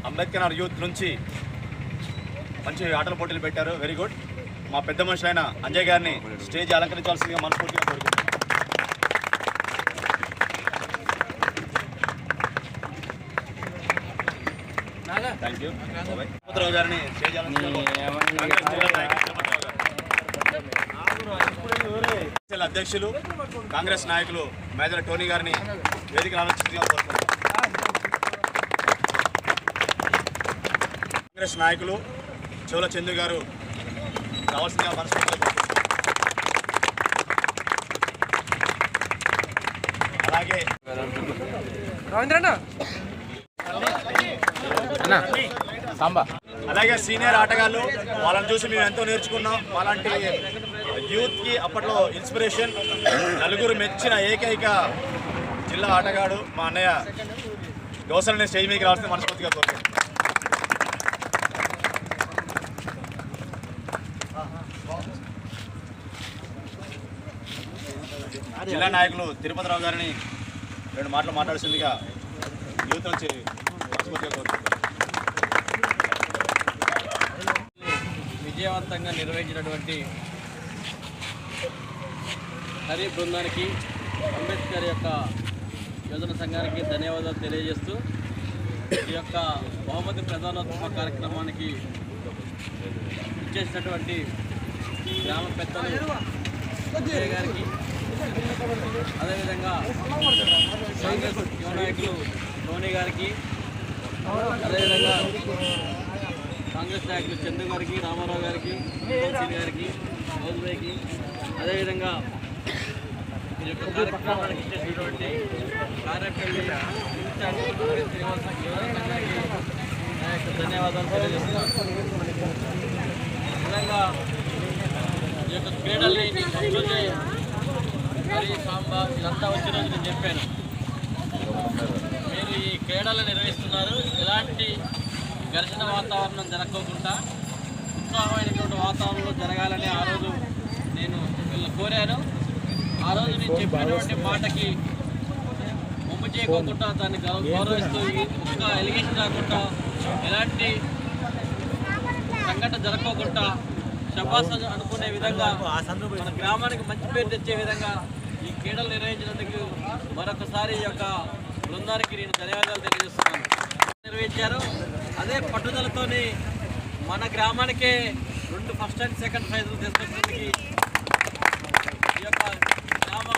Ambedkar youth నుంచి మంచి ఆటల పోటీలు పెట్టారు. Very good. మా పెద్ద మనిషి అయిన అంజయ్ గారిని స్టేజ్ అలంకరించాల్సిందిగా మనస్ఫూర్తిగా కోరుకుంటున్నాను. Thank you. తిరుపతిరావు గారిని స్టేజ్ అధ్యక్షులు కాంగ్రెస్ నాయకులు మేజర్ టోనీ గారిని వేదిక ఆలోచించగా కోరుకుంటున్నాను. కాంగ్రెస్ నాయకులు చోళ చందు గారు కావాల్సిందిగా మనస్ఫూర్తిగా అలాగే అలాగే సీనియర్ ఆటగాళ్ళు వాళ్ళని చూసి మేము ఎంతో నేర్చుకున్నాం. అలాంటి యూత్కి అప్పట్లో ఇన్స్పిరేషన్ నలుగురు మెచ్చిన ఏకైక జిల్లా ఆటగాడు మా అన్నయ్య గౌసల్ని స్టేజ్ మీదకి రావాల్సింది మనస్ఫూర్తిగా కోరుకుంటున్నాం. జిల్లా నాయకులు తిరుపతిరావు గారిని 2 మాటలు మాట్లాడాల్సిందిగా యూత్ నుంచి మనస్ఫూర్తిగా కోరుకుంటున్నాం. విజయవంతంగా నిర్వహించినటువంటి హరి బృందానికి అంబేద్కర్ యొక్క యోజన సంఘానికి ధన్యవాదాలు తెలియజేస్తూ ఈ యొక్క బహుమతి ప్రధానోత్సవ కార్యక్రమానికి ఇచ్చేసినటువంటి గ్రామ పెద్దలు విజయ్ గారికి, అదేవిధంగా కాంగ్రెస్ యువ నాయకులు టోనీ గారికి, అదేవిధంగా కాంగ్రెస్ నాయకులు చందు గారికి, రామారావు గారికి, సీని గారికి, గౌజ్భాయ్కి, అదేవిధంగా ఈ యొక్క కార్యక్రమానికి ఇచ్చేసినటువంటి కార్యపల్లి శ్రీనివాస గారికి నా యొక్క ధన్యవాదాలు తెలియజేస్తున్నాను. విధంగా ఈ యొక్క క్రీడల్ని రోజే మరి సాంబా ఇదంతా వచ్చిన రోజు నేను చెప్పాను, మీరు ఈ క్రీడలు నిర్వహిస్తున్నారు, ఎలాంటి ఘర్షణ వాతావరణం జరగకుండా ఉత్సాహమైనటువంటి వాతావరణంలో జరగాలని ఆ రోజు నేను కోరాను. ఆ రోజు నేను చెప్పినటువంటి మాటకి మొమ్ము చేయకోకుండా దాన్ని గౌరవిస్తూ ఒక్క ఎలిగేషన్ రాకుండా ఎలాంటి సంఘటన జరగకుండా శబాస అనుకునే విధంగా మన గ్రామానికి మంచి పేరు తెచ్చే విధంగా ఈ క్రీడలు నిర్వహించినందుకు మరొకసారి ఈ యొక్క బృందానికి నేను ధన్యవాదాలు తెలియజేస్తున్నాను. నిర్వహించారు అదే పట్టుదలతోని మన గ్రామానికే 2 ఫస్ట్ అండ్ సెకండ్ ప్రైజులు తీసుకొచ్చినందుకు ఈ యొక్క గ్రామ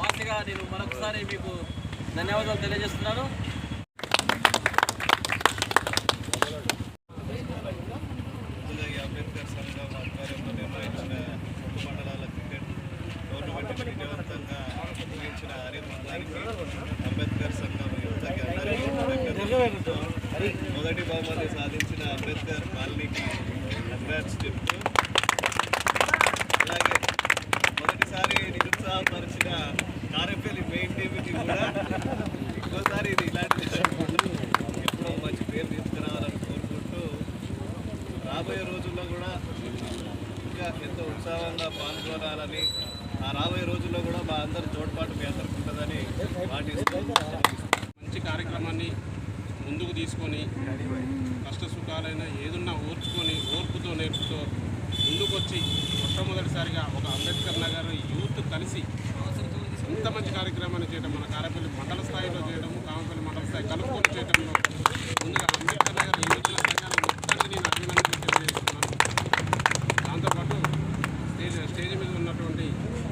వాసిగా నేను మరొకసారి మీకు ధన్యవాదాలు తెలియజేస్తున్నాను. అంబేద్కర్ సంఘం ఆధ్వర్యంలో నిర్వహించిన మండలాల క్రికెట్ టోర్నమెంట్ విజయవంతంగా ముగించిన హరి బృందానికి అంబేద్కర్ సంఘం మొదటి బహుమతి సాధించిన అంబేద్కర్ కాలనీకి కంగ్రాట్స్ చెప్తూ, అలాగే మొదటిసారి నిరుత్సాహపరిచిన కారేపల్లి మెయిన్ టీంకి కూడా ఇంకోసారి ఇది ఇలాంటి ఎప్పుడో మంచి పేరు తీసుకురావాలని కోరుకుంటూ రాబోయే రోజుల్లో కూడా ఇంకా ఎంతో ఉత్సాహంగా పాల్గొనాలని, ఆ రాబోయే రోజుల్లో కూడా మా అందరి తోడ్పాటు మీ అందరికి ఉంటుందని పాటిస్తూ మంచి కార్యక్రమాన్ని ముందుకు తీసుకొని కష్ట సుఖాలైన ఏదున్నా ఓర్చుకొని ఓర్పుతో నేర్పుతో ముందుకొచ్చి మొట్టమొదటిసారిగా ఒక అంబేద్కర్ నగర్ యూత్ కలిసి ఇంత మంచి కార్యక్రమాన్ని చేయడం, మన కారేపల్లి మండల స్థాయిలో చేయడము, కామపల్లి మండల స్థాయి కలుపుకొని చేయడంలో ముందుగా అంబేద్కర్ నగర్ యువజన సంఘాన్ని మొత్తానికి నేను అభినందనలు తెలియజేస్తున్నాను. దాంతోపాటు స్టేజ్ మీద ఉన్నటువంటి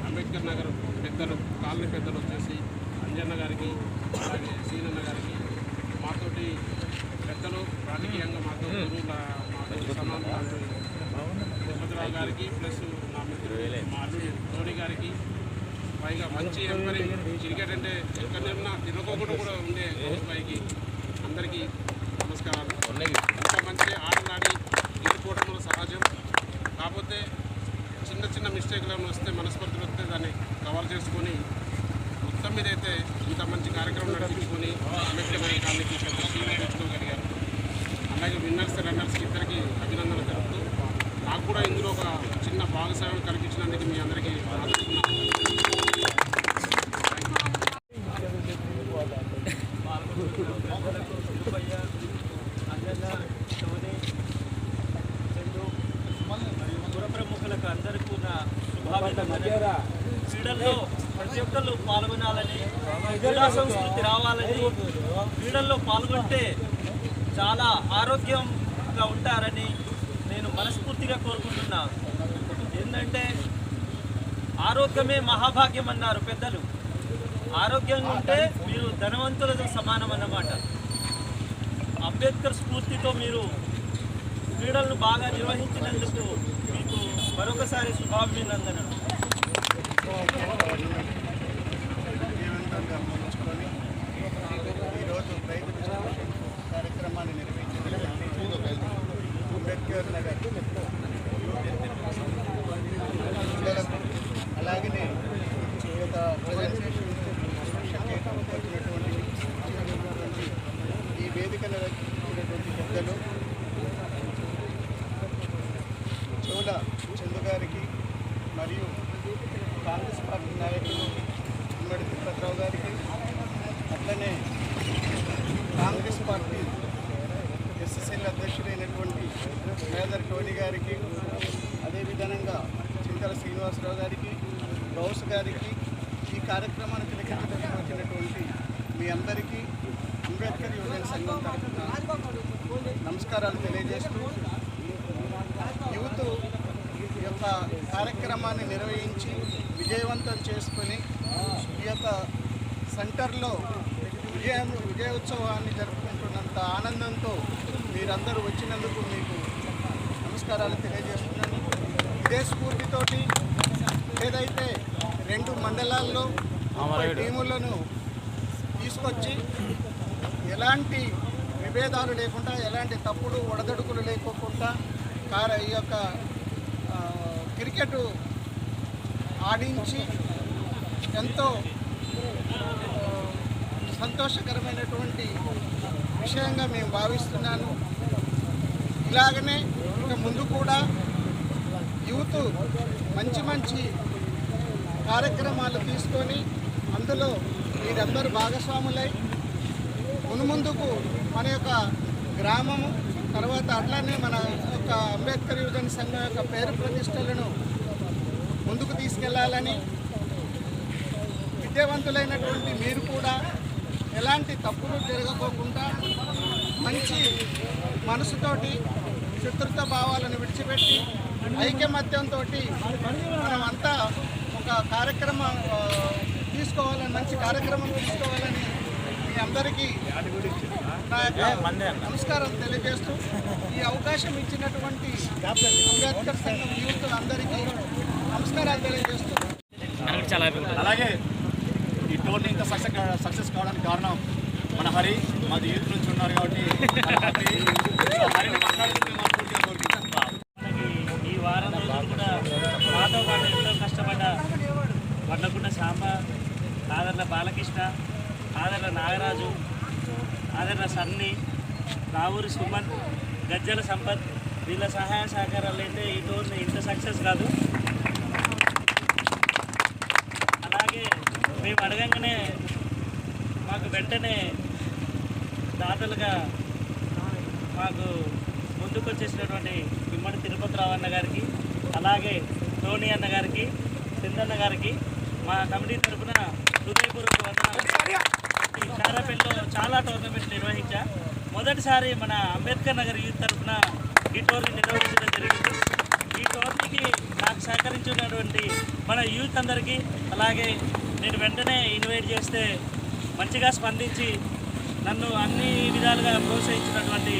అంబేద్కర్ నగర్ పెద్దలు, కాలనీ పెద్దలు వచ్చేసి అంజన్న గారికి, అలాగే సీనన్న గారికి, మాతోటి పెద్దలు రాజకీయంగా మాతో మాతో సమానం తిరుపతిరావు గారికి, ప్లస్ నా మిత్రుడు మా అల్లుడు టోనీ గారికి, పైగా మంచి ఎంపరీ క్రికెట్ అంటే ఎక్కడైనా తిరగకుండా కూడా ఉండే గౌజ్భాయ్కి అందరికీ నమస్కారాలు. ఇంత మంచి ఆటలాడి గెలుపుకోవడం సహజం, కాకపోతే చిన్న చిన్న మిస్టేక్లు ఏమైనా వస్తే మనస్పర్ధలు వస్తే దాన్ని కవర్ చేసుకొని మొత్తం మీద అయితే ఇంత మంచి కార్యక్రమం నడిపించుకొని అంబేద్కర్ కాలనీకి పెద్ద టీంని తెచ్చుకోగలిగారు. అలాగే విన్నర్స్ రన్నర్స్కి ఇద్దరికి అభినందనలు తెలుపుతూ నాకు కూడా ఇందులో ఒక చిన్న భాగస్వామ్యం కల్పించినందుకు మీ అందరికీ ఆదరిస్తున్నాను. క్రీడల్లో ప్రతి ఒక్కళ్ళు పాల్గొనాలని, క్రీడా సంస్కృతి రావాలని, క్రీడల్లో పాల్గొంటే చాలా ఆరోగ్యంగా ఉంటారని నేను మనస్ఫూర్తిగా కోరుకుంటున్నాను. ఏంటంటే ఆరోగ్యమే మహాభాగ్యం అన్నారు పెద్దలు. ఆరోగ్యంగా ఉంటే మీరు ధనవంతులతో సమానం అన్నమాట. అంబేద్కర్ స్ఫూర్తితో మీరు క్రీడలను బాగా నిర్వహించినందుకు మీకు మరొకసారి శుభాభినందనలు. ఈరోజు రైతు కార్యక్రమాన్ని నిర్వహించిన అంబేద్కర్ నగర్ అలాగనే ప్రజెంటేషన్ ఈ వేదిక నిర్వహించినటువంటి పెద్దలు చోళ చందు గారికి మరియు కాంగ్రెస్ పార్టీ నాయకులు ఉమ్మడి తిరుపతిరావు గారికి, అట్లనే కాంగ్రెస్ పార్టీ ఎస్ఎస్ఎల్ అధ్యక్షుడైనటువంటి మేదర్ టోనీ గారికి, అదేవిధంగా చింతల శ్రీనివాసరావు గారికి, గౌస్ గారికి, ఈ కార్యక్రమాన్ని తిలకించడానికి వచ్చినటువంటి మీ అందరికీ అంబేద్కర్ యువజన సంఘం తరఫున నమస్కారాలు తెలియజేస్తూ, యూత్ ఈ యొక్క కార్యక్రమాన్ని నిర్వహించి విజయవంతం చేసుకొని ఈ యొక్క సెంటర్లో విజయోత్సవాన్ని జరుపుకుంటున్నంత ఆనందంతో మీరందరూ వచ్చినందుకు మీకు నమస్కారాలు తెలియజేస్తున్నాను. ఇదే స్ఫూర్తితోటి ఏదైతే 2 మండలాల్లో 30 టీములను తీసుకొచ్చి ఎలాంటి విభేదాలు లేకుండా, ఎలాంటి తప్పుడు ఒడదడుకులు లేకోకుండా ఈ యొక్క క్రికెట్ ఆడించి ఎంతో సంతోషకరమైనటువంటి విషయంగా మేము భావిస్తున్నాను. ఇలాగనే ఇక ముందు కూడా యూత్ మంచి మంచి కార్యక్రమాలు తీసుకొని అందులో మీరందరూ భాగస్వాములై మున్ముందుకు మన యొక్క గ్రామము, తర్వాత అట్లానే మన యొక్క అంబేద్కర్ యువజన సంఘం యొక్క పేరు ప్రతిష్టలను ముందుకు తీసుకెళ్లాలని, విద్యావంతులైనటువంటి మీరు కూడా ఎలాంటి తప్పులు జరగకోకుండా మంచి మనసుతోటి శత్రుత్వ భావాలను విడిచిపెట్టి ఐకమత్యంతో మనమంతా ఒక కార్యక్రమం తీసుకోవాలని, మంచి కార్యక్రమం తీసుకోవాలని మీ అందరికీ నా యొక్క నమస్కారం తెలియజేస్తూ, ఈ అవకాశం ఇచ్చినటువంటి అంబేద్కర్ సంఘం యూత్ అందరికీ నమస్కారాలు తెలియజేస్తూ, అలాగే ఈ టోర్నీ ఇంత సక్సెస్ కావడానికి కారణం మన హరి, మాది యూత్ నుంచి ఉన్నారు కాబట్టి హరిని మాట్లాడుతుంది మనస్ఫూర్తిగా కోరుకుంటాం. ఈ వారం రోజులు కూడా మాతో పాటు ఎంతో కష్టపడ్డ వడ్లకుంట శాంబ, ఆదర్ల బాలకృష్ణ, ఆదర్ల నాగరాజు, ఆదర్ల సన్ని, రావూరి సుమన్, గజ్జల సంపత్, వీళ్ళ సహాయ సహకారాలు అయితే ఈ టోర్నీ ఇంత సక్సెస్ కాదు. అలాగే మేము అడగంగానే మాకు వెంటనే దాతలుగా మాకు ముందుకు వచ్చేసినటువంటి ఉమ్మడి తిరుపతిరావు అన్న గారికి, అలాగే టోనీ అన్న గారికి, సింధన్న గారికి మా కమిటీ తరఫున హృదయపూర్వక వందనాలు. ఈ కారాపల్లిలో చాలా టోర్నమెంట్ నిర్వహించా. మొదటిసారి మన అంబేద్కర్ నగర్ యూత్ తరఫున ఈ టోర్నీ నిర్వహించడం జరిగింది. ఈ టోర్నీకి నాకు సహకరించినటువంటి మన యూత్ అందరికీ, అలాగే నేను వెంటనే ఇన్వైట్ చేస్తే మంచిగా స్పందించి నన్ను అన్ని విధాలుగా ప్రోత్సహించినటువంటి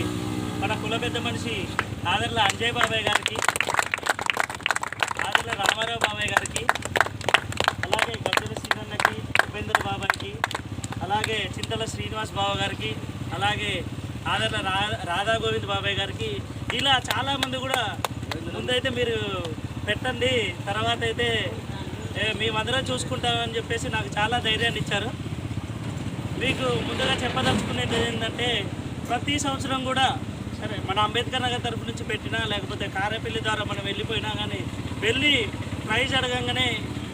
మన కుల పెద్ద మనిషి ఆదర్ల అంజయ్ బాబాయ్ గారికి, ఆదర్ల రామారావు బాబాయ్ గారికి, అలాగే గద్దెల శ్రీనన్నకి, ఉపేంద్ర బాబాయ్కి, అలాగే చింతల శ్రీనివాస్ బాబు గారికి, అలాగే ఆదర్ల రాధా గోవింద్ బాబాయ్ గారికి, ఇలా చాలామంది కూడా ముందైతే మీరు పెట్టండి, తర్వాత అయితే మేమందరం చూసుకుంటామని చెప్పేసి నాకు చాలా ధైర్యాన్ని ఇచ్చారు. మీకు ముందుగా చెప్పదలుచుకునేది ఏంటంటే, ప్రతి సంవత్సరం కూడా సరే మన అంబేద్కర్ నగర్ తరపు నుంచి పెట్టినా, లేకపోతే కారేపల్లి ద్వారా మనం వెళ్ళిపోయినా కానీ వెళ్ళి ప్రైజ్ అడగంగానే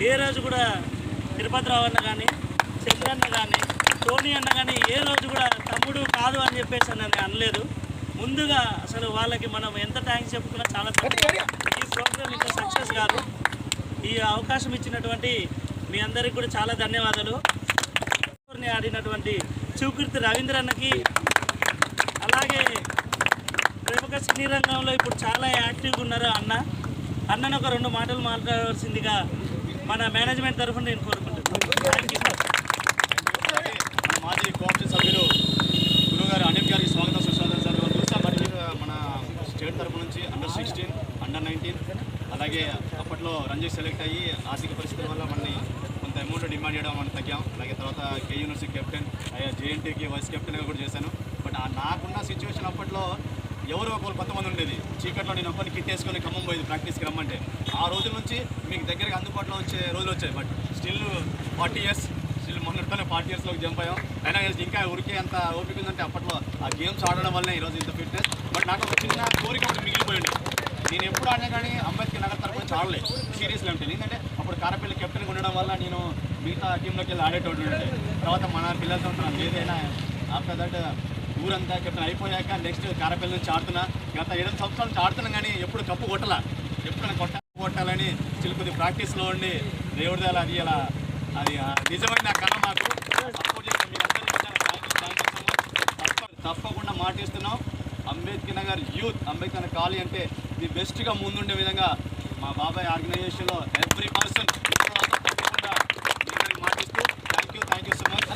ఏ రోజు కూడా తిరుపతిరావు అన్న కానీ, చంద్రన్న కానీ, టోనీ అన్న కానీ ఏ రోజు కూడా తమ్ముడు కాదు అని చెప్పేసి అని అనలేదు. ముందుగా అసలు వాళ్ళకి మనం ఎంత థ్యాంక్స్ చెప్పుకున్నా చాలా తక్కువ. ఈ ప్రోగ్రామ్ ఇంత సక్సెస్ కాదు. ఈ అవకాశం ఇచ్చినటువంటి మీ అందరికీ కూడా చాలా ధన్యవాదాలు. ఆడినటువంటి చూకృతి రవీంద్ర అన్నకి, అలాగే ప్రముఖ సినీ రంగంలో ఇప్పుడు చాలా యాక్టివ్గా ఉన్నారు అన్నను ఒక 2 మాటలు మాట్లాడవలసిందిగా మన మేనేజ్మెంట్ తరఫున నేను కోరుకుంటున్నాను. మాజీ కౌన్సిల్ సభ్యులు గురుగారు అనిల్ గారికి స్వాగతం సుస్వాగతం సార్. చూస్తాం మరి మన స్టేట్ తరఫు నుంచి అండర్-16, అండర్-19, అలాగే అప్పట్లో రంజీ సెలెక్ట్ అయ్యి ఆర్థిక పరిస్థితుల వల్ల మనని కొంత అమౌంట్ డిమాండ్ చేయడం మనం తగ్గాం. అలాగే తర్వాత కే యూనివర్సిటీ కెప్టెన్, జేఎన్టీకి వైస్ కెప్టెన్గా కూడా చేశాను. బట్ నాకున్న సిచ్యువేషన్ అప్పట్లో ఎవరు ఒకరు కొంతమంది ఉండేది. చీకట్లో నేను ఒక్కరిని కిట్ వేసుకొని ఖమ్మం పోయేది ప్రాక్టీస్కి రమ్మంటే. ఆ రోజుల నుంచి మీకు దగ్గరగా అందుబాటులో వచ్చే రోజులు వచ్చాయి. బట్ స్టిల్ 40 years, స్టిల్ మొన్నటితోనే 40 yearsలోకి జంప్ అయ్యాం. అయినా ఇంకా ఉరికే అంత ఓపిక ఉందంటే అప్పట్లో ఆ గేమ్స్ ఆడడం వల్లనే ఈరోజు ఇంత ఫిట్నెస్. బట్ నాకు ఒక చిన్న కోరిక ఒకటి మిగిలిపోయింది. నేను ఎప్పుడు ఆడినా కానీ అంబేద్కర్ నగర్ తరఫున నుంచి ఆడలేదు సీరియస్గా ఉంటుంది. ఎందుకంటే అప్పుడు కారపల్లి కెప్టెన్గా ఉండడం వల్ల నేను మిగతా టీంలోకి వెళ్ళి ఆడేటోడు ఉండే. తర్వాత మన పిల్లలతో ఉంటున్నాను. ఏదైనా ఆఫ్టర్ దట్ ఊరంతా కెప్టెన్ అయిపోయాక నెక్స్ట్ కారపల్లి నుంచి ఆడుతున్నా. గత 7 సంవత్సరాల నుంచి ఆడుతున్నాం కానీ ఎప్పుడు కప్పు కొట్టలా. ఎప్పుడు కొట్టాలని చిలుకుది ప్రాక్టీస్లో ఉండి దేవుడి దగ్గర అది అలా అది నిజమైన నా కళ. మాకు సపోర్ట్ చేసిన మీరందరూ తప్పకుండా మాటిస్తున్నాం. అంబేద్కర్ నగర్ యూత్, అంబేద్కర్ నగర్ కాలనీ అంటే ది బెస్ట్గా ముందుండే విధంగా మా బాబాయ్ ఆర్గనైజేషన్లో ఎవ్రీ పర్సన్ తప్పకుండా మాటిస్తూ థ్యాంక్ యూ సో మచ్.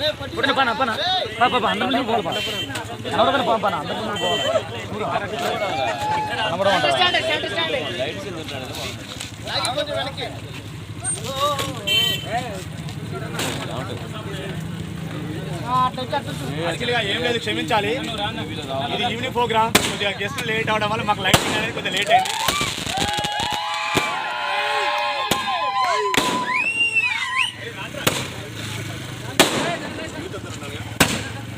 యాక్చువల్గా ఏం లేదు, క్షమించాలి. ఇది ఈవినింగ్ ప్రోగ్రామ్, కొద్దిగా గెస్ట్లు లేట్ అవడం వల్ల మాకు లైటింగ్ అనేది కొద్దిగా లేట్ అయింది.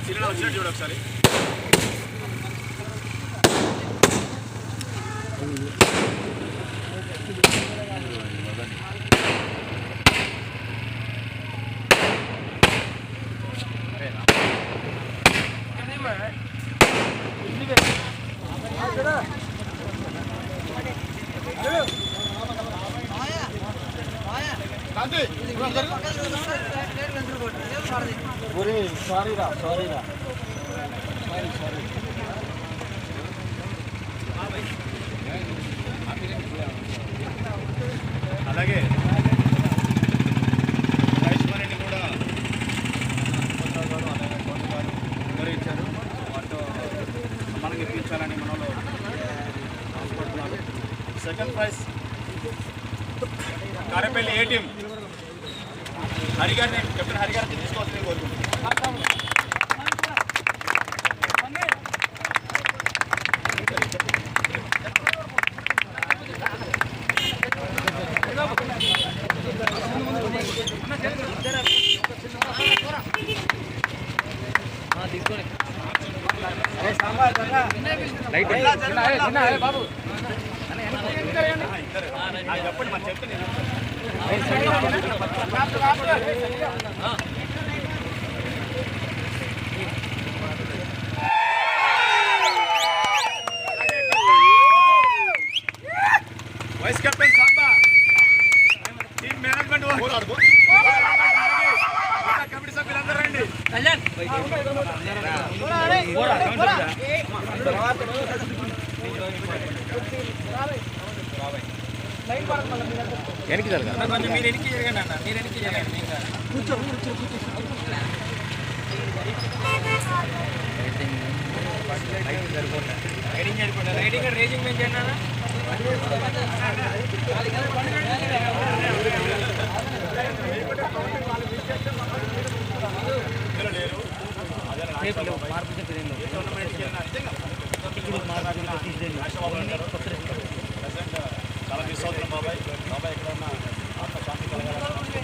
సినిమా వచ్చినట్టు చూడు ఒకసారి. అలాగే రైస్మరెడ్డి కూడా అందరూ ఇచ్చారు. వాటితో మనకి ఇప్పించాలని మనలో ఆశపడుతున్నారు. Second prize Karepalli A team హరిగారిని, కెప్టెన్ హరిగారిని తీసుకోవాల్సింది కోరుకుంటున్నాను. చెప్పండి మరి చెప్తే నేను vice captain Samba, team management committee సభ్యులందరూ రండి. వెనక్కి జరగాలి, కొంచెం మీరు వెనక్కి జరగండి అన్న, మీరు వెనక్కి జరగండి. కూర్చో రైడింగ్ సరిపోండి, రైడింగ్ రేజింగ్ మేము చేయండి అన్న. చాలా మిస్ అవుతున్నాం బాబాయ్. బాబాయ్ ఎక్కడ ఉన్న ఆత్మశాంతి కలగాలని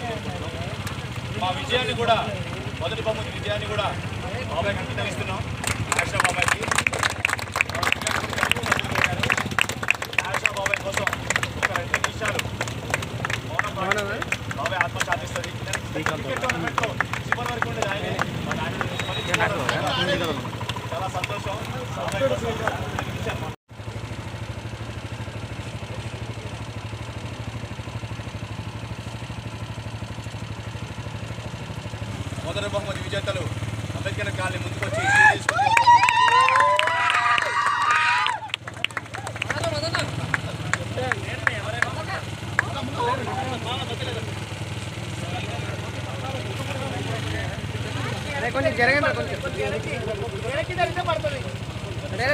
మా విజయాన్ని కూడా, మొదటి బహుమతి విజయాన్ని కూడా బాబాయ్ అంకితం ఇస్తున్నాం. ఆశా బాబాయ్కి, ఆశా బాబాయ్ కోసం ఒక 2 నిమిషాలు మౌనం బాబాయ్ ఆత్మ సాధిస్తుంది. టోర్నమెంట్లో చివరి వరకు ఉండేది ఆయనే. చాలా సంతోషం. బాబాయ్ కోసం 2 నిమిషాలు. మొదటి బహుమతి విజేతలు అంబేద్కర్ కాలనీ ముందుకొచ్చి కొంచెం జరగండి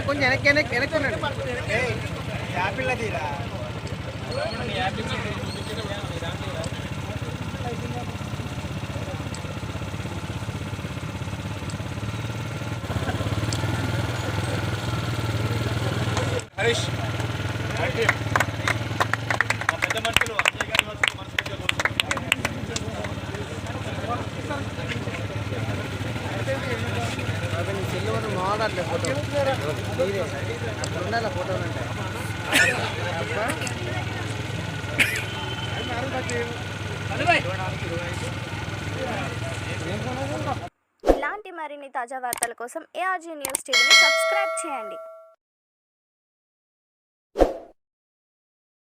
కొంచెం వెనక్కి యాపిల్ తీరా హరీష్ పెద్ద మనుషులు అజయ్ గారి మనస్ఫూర్తిగా చెల్లి మాట్లాడలే ఫోటో అక్కడ ఉండాలి ఫోటోలు అంటే ఇలాంటి మరిన్ని తాజా వార్తల కోసం ARG న్యూస్ టీవీని సబ్స్క్రైబ్ చేయండి.